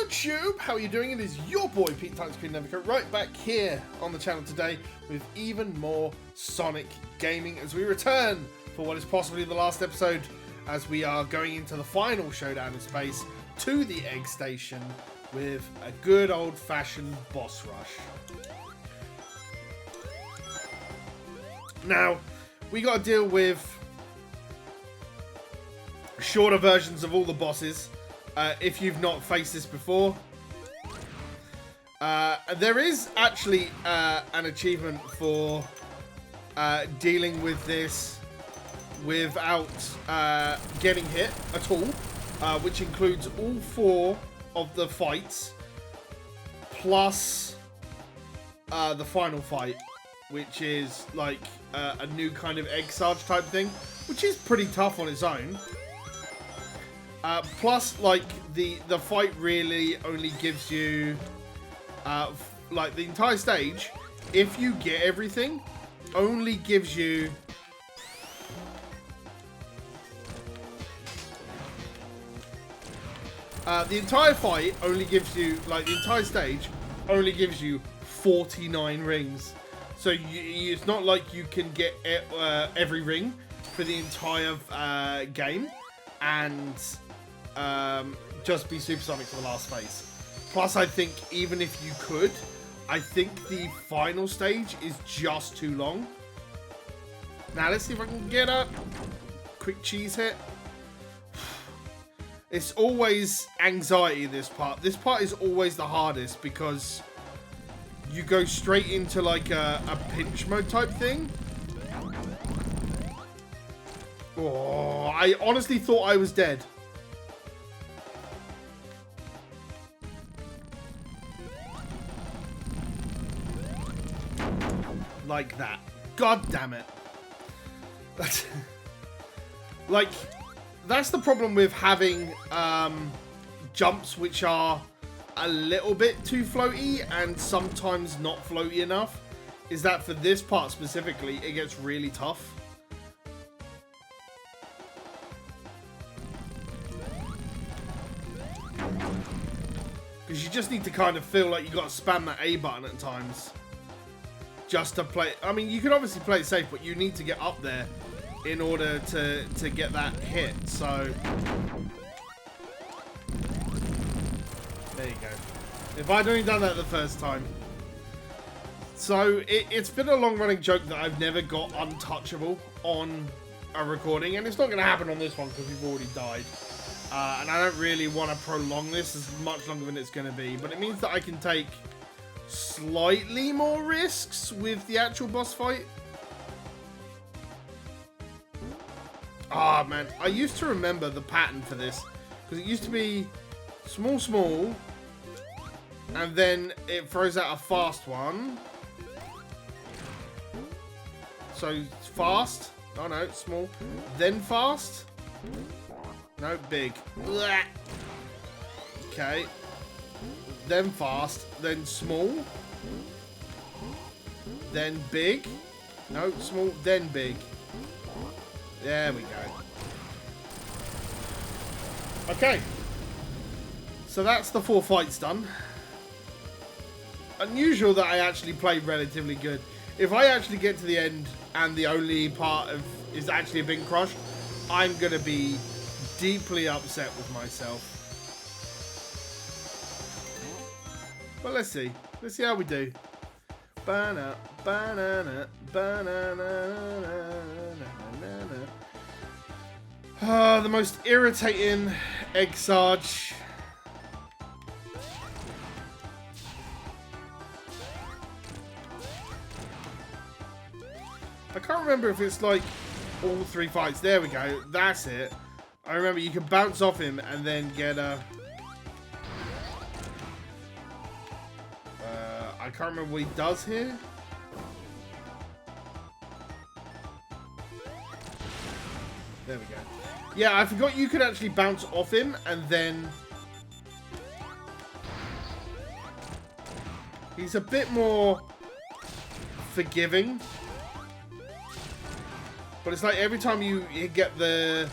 YouTube, how are you doing? It is your boy Pete Touchscreen Navigator right back here on the channel today with even more Sonic gaming as we return for what is possibly the last episode as we are going into the final showdown in space to the egg station with a good old-fashioned boss rush. Now, we got to deal with shorter versions of all the bosses. If you've not faced this before, there is actually an achievement for dealing with this without getting hit at all, which includes all 4 of the fights plus the final fight, which is like a new kind of egg sarge type thing, which is pretty tough on its own. Plus, like, the fight really only gives you, like, the entire stage, if you get everything, only gives you the entire fight only gives you, like, the entire stage only gives you 49 rings. So it's not like you can get every ring for the entire game and just be supersonic for the last phase. Plus, I think even if you could, I think the final stage is just too long. Now, let's see if I can get a quick cheese hit. It's always anxiety, this part. This part is always the hardest because you go straight into like a pinch mode type thing. Oh, I honestly thought I was dead. Like that. God damn it. That's like, that's the problem with having jumps which are a little bit too floaty and sometimes not floaty enough, is that for this part specifically, it gets really tough. Because you just need to kind of feel like you got to spam that A button at times. Just to play. I mean, you can obviously play it safe, but you need to get up there in order to get that hit. So there you go. If I'd only done that the first time. So it's been a long-running joke that I've never got Untouchable on a recording, and it's not going to happen on this one because we've already died. And I don't really want to prolong this as much longer than it's going to be, but it means that I can take slightly more risks with the actual boss fight. Ah, man, I used to remember the pattern for this because it used to be small, and then it throws out a fast one. So fast. Oh no, small. Then fast. No, big. Okay. Then fast, then small, then big, no, small, then big. There we go. Okay, so that's the 4 fights done. Unusual that I actually played relatively good. If I actually get to the end and the only part of is actually a big crush, I'm gonna be deeply upset with myself. But let's see. Let's see how we do. Banana, banana, banana. The most irritating egg sarge. I can't remember if it's like all 3 fights. There we go. That's it. I remember you can bounce off him and then get a... I can't remember what he does here. There we go. Yeah, I forgot you could actually bounce off him and then... He's a bit more forgiving. But it's like every time you get the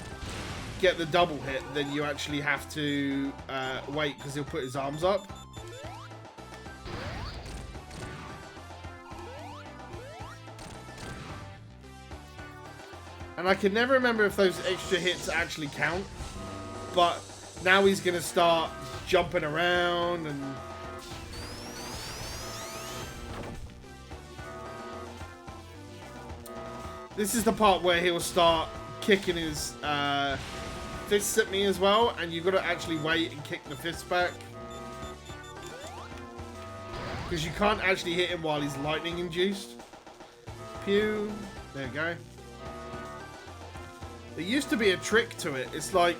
get the double hit, then you actually have to wait because he'll put his arms up. And I can never remember if those extra hits actually count. But now he's going to start jumping around and... This is the part where he'll start kicking his fists at me as well, and you've got to actually wait and kick the fists back. Because you can't actually hit him while he's lightning induced. Pew. There you go. There used to be a trick to it. It's like...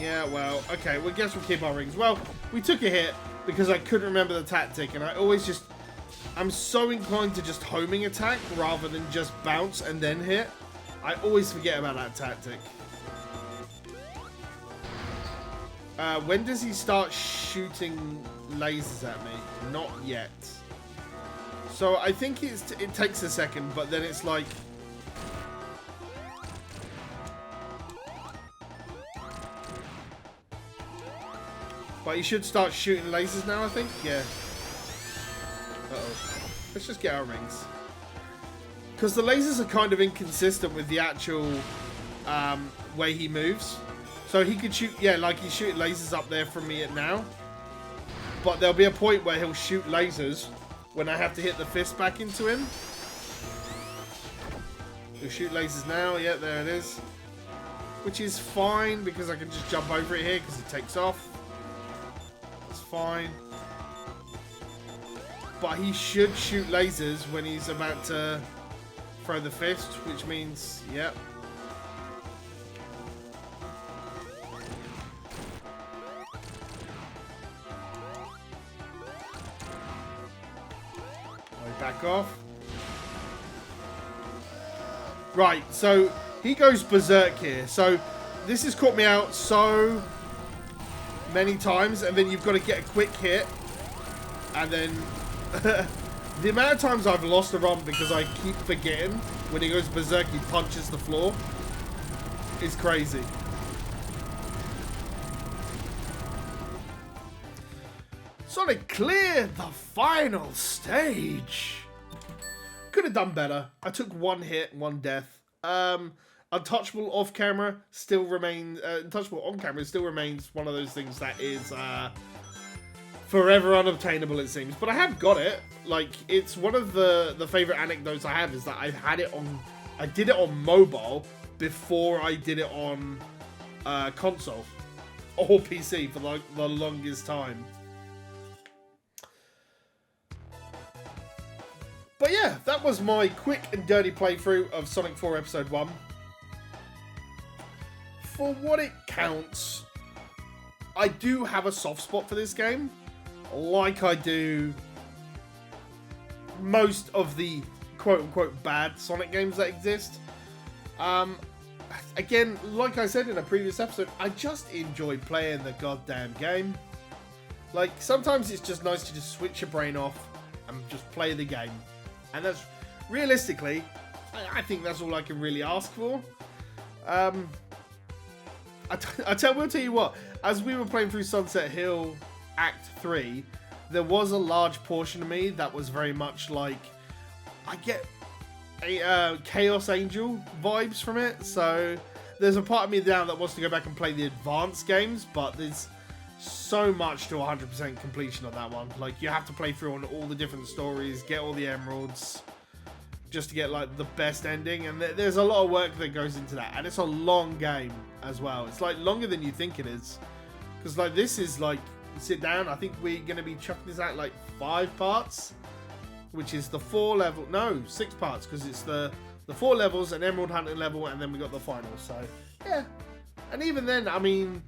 Yeah, well, okay, well, I guess we'll keep our rings. Well, we took a hit because I couldn't remember the tactic, and I always just... I'm so inclined to just homing attack rather than just bounce and then hit. I always forget about that tactic. When does he start shooting lasers at me? Not yet. So I think it takes a second, but then it's like... But you should start shooting lasers now, I think. Yeah. Uh-oh. Let's just get our rings. Because the lasers are kind of inconsistent with the actual way he moves. So he could shoot, yeah, like he's shooting lasers up there from me now. But there'll be a point where he'll shoot lasers when I have to hit the fist back into him. He'll shoot lasers now. Yeah, there it is. Which is fine because I can just jump over it here because it takes off. It's fine. But he should shoot lasers when he's about to throw the fist, which means, yep. Back off. Right, so he goes berserk here. So this has caught me out so many times, and then you've got to get a quick hit, and then the amount of times I've lost a run because I keep forgetting when he goes berserk, he punches the floor is crazy. Sonic cleared the final stage. Could have done better. I took one hit, one death. Untouchable off camera still remains. Untouchable on camera still remains one of those things that is forever unobtainable, it seems. But I have got it. Like, it's one of the favorite anecdotes I have is that I've had it on. I did it on mobile before I did it on console or PC for like the longest time. But yeah, that was my quick and dirty playthrough of Sonic 4 Episode 1. For what it counts, I do have a soft spot for this game. Like I do most of the quote-unquote bad Sonic games that exist. Again, like I said in a previous episode, I just enjoy playing the goddamn game. Like, sometimes it's just nice to just switch your brain off and just play the game. And that's, realistically, I think that's all I can really ask for. We'll tell you what, as we were playing through Sunset Hill Act 3, there was a large portion of me that was very much like, I get a Chaos Angel vibes from it. So there's a part of me now that wants to go back and play the advanced games, but there's so much to 100% completion on that one. Like, you have to play through on all the different stories, get all the emeralds, just to get like the best ending. And there's a lot of work that goes into that, and it's a long game as well. It's like longer than you think it is, because like this is like, sit down, I think we're gonna be chucking this out like 5 parts, which is the 6 parts, because it's the 4 levels, an emerald hunting level, and then we got the final. So yeah, and even then, I mean,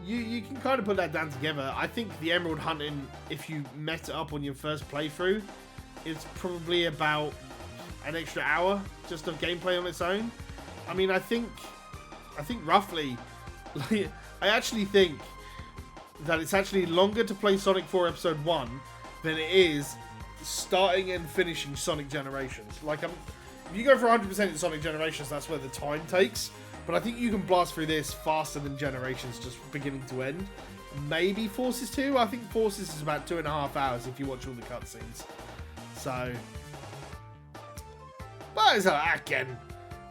you can kind of put that down together. I think the emerald hunting, if you met it up on your first playthrough, it's probably about an extra hour just of gameplay on its own. I mean, I think roughly, like, I actually think that it's actually longer to play Sonic 4 Episode 1 than it is starting and finishing Sonic Generations. Like, if you go for 100% in Sonic Generations, that's where the time takes. But I think you can blast through this faster than Generations, just beginning to end. Maybe Forces 2. I think Forces is about 2.5 hours if you watch all the cutscenes. So, but again,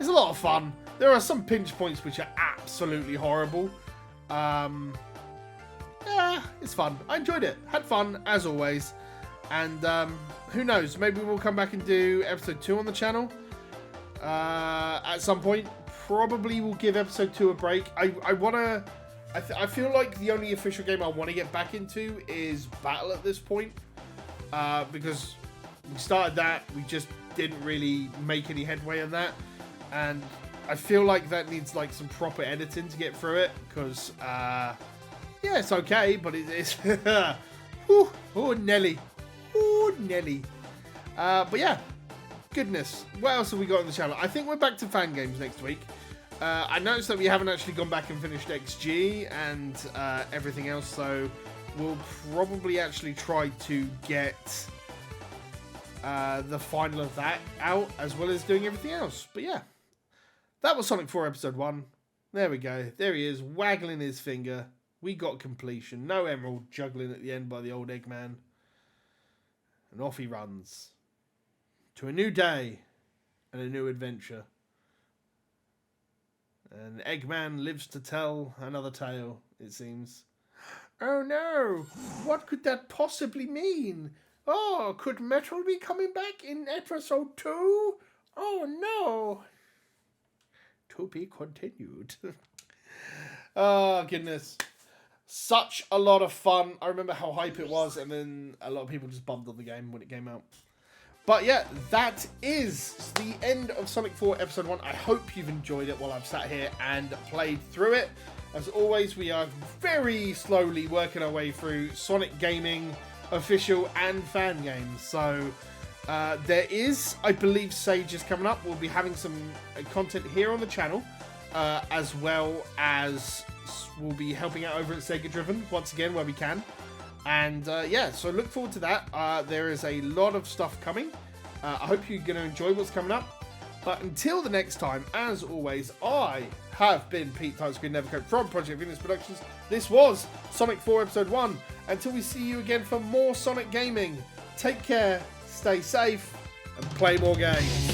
it's a lot of fun. There are some pinch points which are absolutely horrible. Yeah, it's fun. I enjoyed it. Had fun, as always. And who knows, maybe we'll come back and do episode 2 on the channel at some point. Probably we'll give episode 2 a break. I feel like the only official game I want to get back into is Battle at this point. Because we started that, we just didn't really make any headway on that. And I feel like that needs like some proper editing to get through it. Because, yeah, it's okay, but it's... oh, Nelly. Oh, Nelly. But yeah, goodness. What else have we got on the channel? I think we're back to fan games next week. I noticed that we haven't actually gone back and finished XG and everything else, so we'll probably actually try to get the final of that out, as well as doing everything else. But yeah, that was Sonic 4 Episode 1. There we go. There he is, waggling his finger. We got completion. No Emerald juggling at the end by the old Eggman. And off he runs. To a new day and a new adventure. And Eggman lives to tell another tale, it seems. Oh no! What could that possibly mean? Oh, could Metal be coming back in episode 2? Oh no! To be continued. Oh, goodness. Such a lot of fun. I remember how hype it was, and then a lot of people just bummed on the game when it came out. But yeah, that is the end of Sonic 4 Episode 1. I hope you've enjoyed it while I've sat here and played through it. As always, we are very slowly working our way through Sonic Gaming, official and fan games. So there is, I believe, Sage is coming up. We'll be having some content here on the channel, as well as we'll be helping out over at Sega Driven once again where we can. And yeah, so look forward to that. There is a lot of stuff coming. I hope you're going to enjoy what's coming up. But until the next time, as always, I have been Pete Touchscreen Nevercoat from Project Venus Productions. This was Sonic 4 Episode 1. Until we see you again for more Sonic Gaming, take care, stay safe, and play more games.